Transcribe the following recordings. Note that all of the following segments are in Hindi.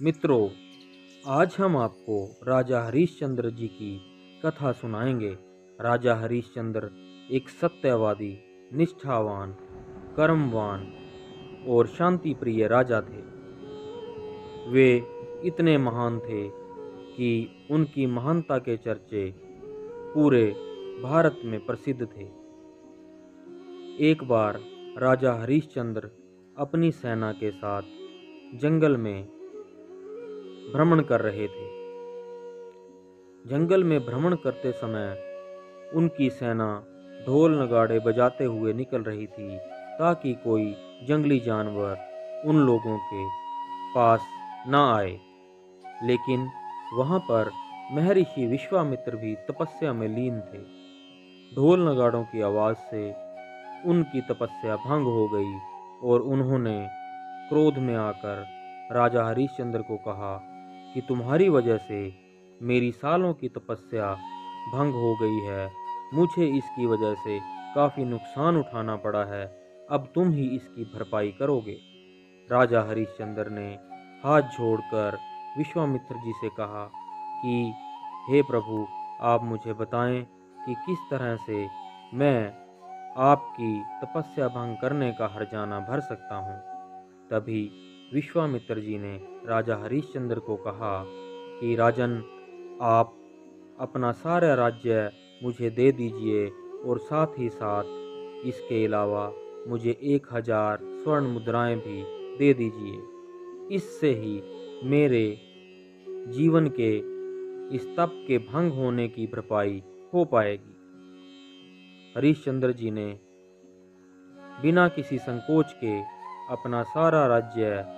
मित्रों, आज हम आपको राजा हरिश्चंद्र जी की कथा सुनाएंगे। राजा हरिश्चंद्र एक सत्यवादी, निष्ठावान, कर्मवान और शांति प्रिय राजा थे। वे इतने महान थे कि उनकी महानता के चर्चे पूरे भारत में प्रसिद्ध थे। एक बार राजा हरिश्चंद्र अपनी सेना के साथ जंगल में भ्रमण कर रहे थे। जंगल में भ्रमण करते समय उनकी सेना ढोल नगाड़े बजाते हुए निकल रही थी ताकि कोई जंगली जानवर उन लोगों के पास ना आए। लेकिन वहां पर महर्षि विश्वामित्र भी तपस्या में लीन थे। ढोल नगाड़ों की आवाज से उनकी तपस्या भंग हो गई और उन्होंने क्रोध में आकर राजा हरिश्चंद्र को कहा कि तुम्हारी वजह से मेरी सालों की तपस्या भंग हो गई है। मुझे इसकी वजह से काफी नुकसान उठाना पड़ा है। अब तुम ही इसकी भरपाई करोगे। राजा हरिश्चंद्र ने हाथ जोड़कर विश्वामित्र जी से कहा कि हे प्रभु, आप मुझे बताएं कि किस तरह से मैं आपकी तपस्या भंग करने का हर्जाना भर सकता हूँ। तभी विश्वामित्र जी ने राजा हरिश्चंद्र को कहा कि राजन, आप अपना सारा राज्य मुझे दे दीजिए और साथ ही साथ इसके अलावा मुझे 1000 स्वर्ण मुद्राएं भी दे दीजिए। इससे ही मेरे जीवन के इस तप के भंग होने की भरपाई हो पाएगी। हरिश्चंद्र जी ने बिना किसी संकोच के अपना सारा राज्य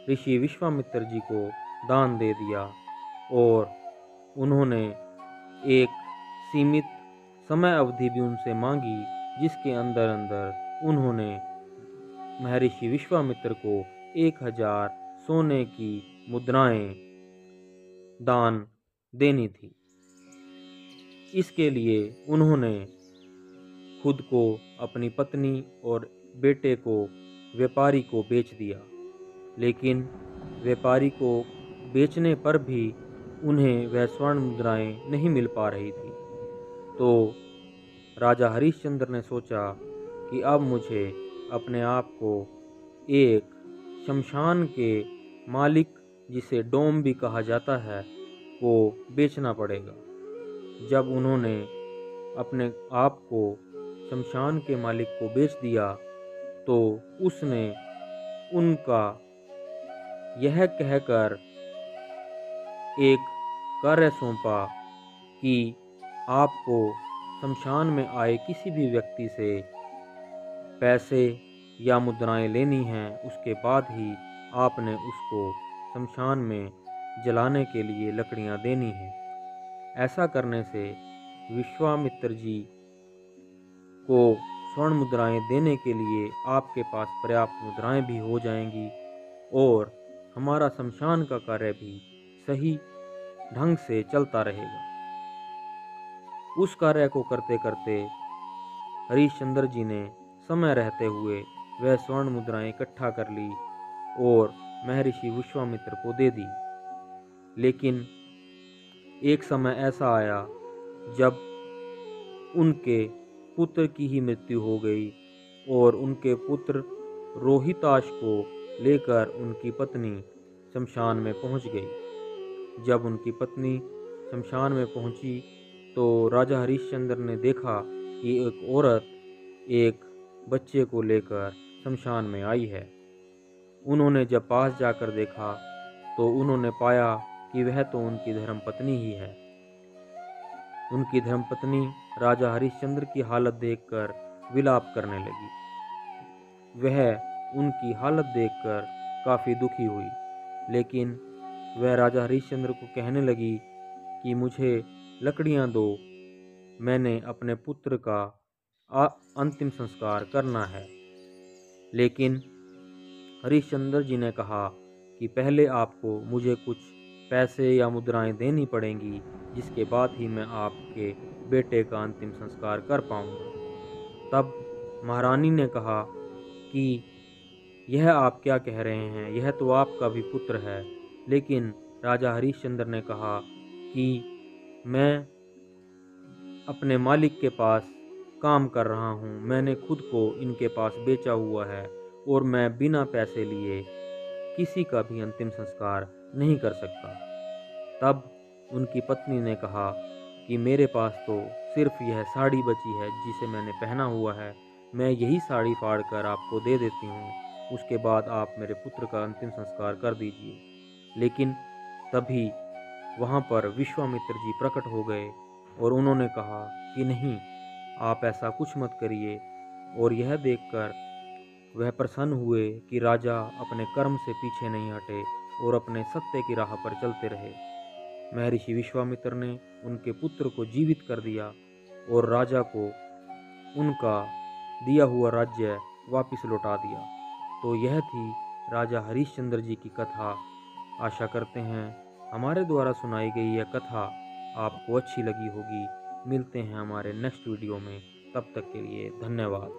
ऋषि विश्वामित्र जी को दान दे दिया और उन्होंने एक सीमित समय अवधि भी उनसे मांगी, जिसके अंदर अंदर उन्होंने महर्षि विश्वामित्र को 1000 सोने की मुद्राएं दान देनी थी। इसके लिए उन्होंने खुद को, अपनी पत्नी और बेटे को व्यापारी को बेच दिया। लेकिन व्यापारी को बेचने पर भी उन्हें वह स्वर्ण मुद्राएं नहीं मिल पा रही थी। तो राजा हरिश्चंद्र ने सोचा कि अब मुझे अपने आप को एक शमशान के मालिक, जिसे डोम भी कहा जाता है, को बेचना पड़ेगा। जब उन्होंने अपने आप को शमशान के मालिक को बेच दिया तो उसने उनका यह कहकर एक कार्य सौंपा कि आपको शमशान में आए किसी भी व्यक्ति से पैसे या मुद्राएं लेनी हैं, उसके बाद ही आपने उसको शमशान में जलाने के लिए लकड़ियां देनी हैं। ऐसा करने से विश्वामित्र जी को स्वर्ण मुद्राएं देने के लिए आपके पास पर्याप्त मुद्राएं भी हो जाएंगी और हमारा शमशान का कार्य भी सही ढंग से चलता रहेगा। उस कार्य को करते करते हरिश्चंद्र जी ने समय रहते हुए वह स्वर्ण मुद्राएं इकट्ठा कर ली और महर्षि विश्वामित्र को दे दी। लेकिन एक समय ऐसा आया जब उनके पुत्र की ही मृत्यु हो गई और उनके पुत्र रोहिताश को लेकर उनकी पत्नी शमशान में पहुंच गई। जब उनकी पत्नी शमशान में पहुंची तो राजा हरिश्चंद्र ने देखा कि एक औरत एक बच्चे को लेकर शमशान में आई है। उन्होंने जब पास जाकर देखा तो उन्होंने पाया कि वह तो उनकी धर्मपत्नी ही है। उनकी धर्मपत्नी राजा हरिश्चंद्र की हालत देखकर विलाप करने लगी। वह उनकी हालत देखकर काफी दुखी हुई, लेकिन वह राजा हरिश्चंद्र को कहने लगी कि मुझे लकड़ियां दो, मैंने अपने पुत्र का अंतिम संस्कार करना है। लेकिन हरिश्चंद्र जी ने कहा कि पहले आपको मुझे कुछ पैसे या मुद्राएं देनी पड़ेंगी, जिसके बाद ही मैं आपके बेटे का अंतिम संस्कार कर पाऊंगा। तब महारानी ने कहा कि यह आप क्या कह रहे हैं, यह तो आपका भी पुत्र है। लेकिन राजा हरिश्चंद्र ने कहा कि मैं अपने मालिक के पास काम कर रहा हूँ, मैंने खुद को इनके पास बेचा हुआ है और मैं बिना पैसे लिए किसी का भी अंतिम संस्कार नहीं कर सकता। तब उनकी पत्नी ने कहा कि मेरे पास तो सिर्फ यह साड़ी बची है जिसे मैंने पहना हुआ है, मैं यही साड़ी फाड़ कर आपको दे देती हूँ, उसके बाद आप मेरे पुत्र का अंतिम संस्कार कर दीजिए। लेकिन तभी वहाँ पर विश्वामित्र जी प्रकट हो गए और उन्होंने कहा कि नहीं, आप ऐसा कुछ मत करिए। और यह देखकर वह प्रसन्न हुए कि राजा अपने कर्म से पीछे नहीं हटे और अपने सत्य की राह पर चलते रहे। महर्षि विश्वामित्र ने उनके पुत्र को जीवित कर दिया और राजा को उनका दिया हुआ राज्य वापस लौटा दिया। तो यह थी राजा हरिश्चंद्र जी की कथा। आशा करते हैं हमारे द्वारा सुनाई गई यह कथा आपको अच्छी लगी होगी। मिलते हैं हमारे नेक्स्ट वीडियो में, तब तक के लिए धन्यवाद।